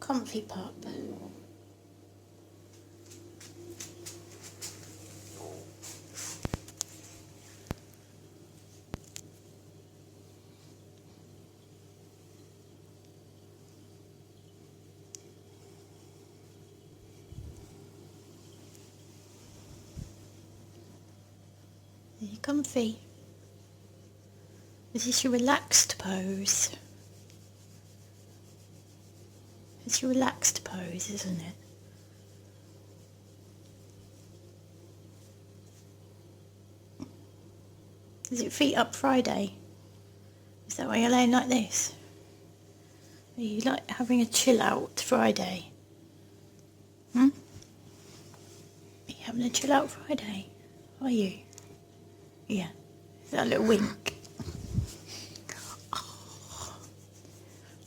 comfy pup. Are you comfy? Is this your relaxed pose? It's your relaxed pose, isn't it? Is it feet up Friday? Is that why you're laying like this? Are you like having a chill out Friday? Are you having a chill out Friday? Are you? Yeah. Is that a little wink? Oh,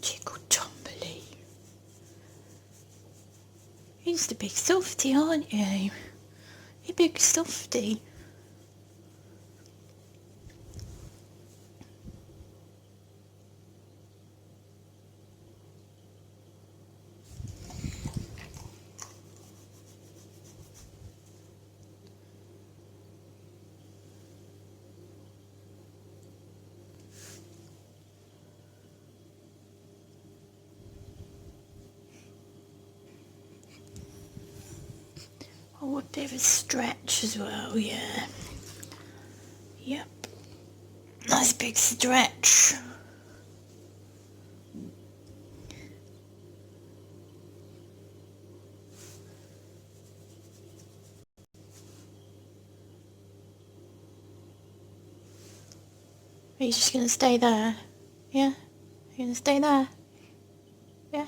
Jiggle Tombly. You're just a big softy, aren't you? You're a big softy. Oh, a bit of a stretch as well, yeah. Yep. Nice big stretch. Are you just going to stay there? Yeah? You're going to stay there? Yeah?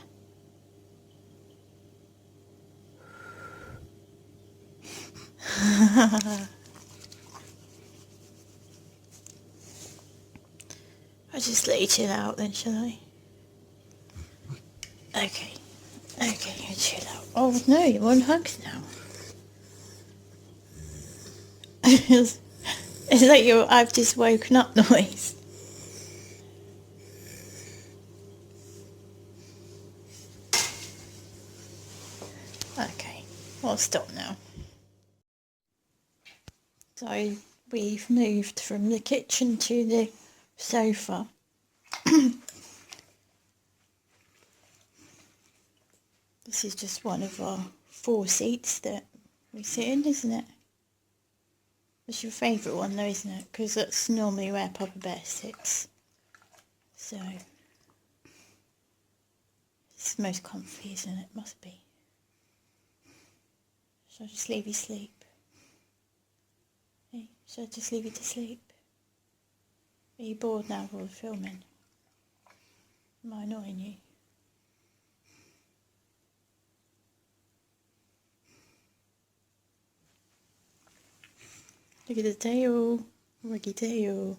I'll just let you chill out then, shall I? Okay. Okay, you chill out. Oh no, you want hugs now. Is that your I've just woken up noise? Okay, I'll stop now. So we've moved from the kitchen to the sofa. This is just one of our 4 seats that we sit in, isn't it? It's your favourite one though, isn't it? Because that's normally where Papa Bear sits. So it's most comfy, isn't it? Must be. Shall I just leave you sleep? Hey, shall I just leave you to sleep? Are you bored now of all the filming? Am I annoying you? Look at the tail. Waggy tail.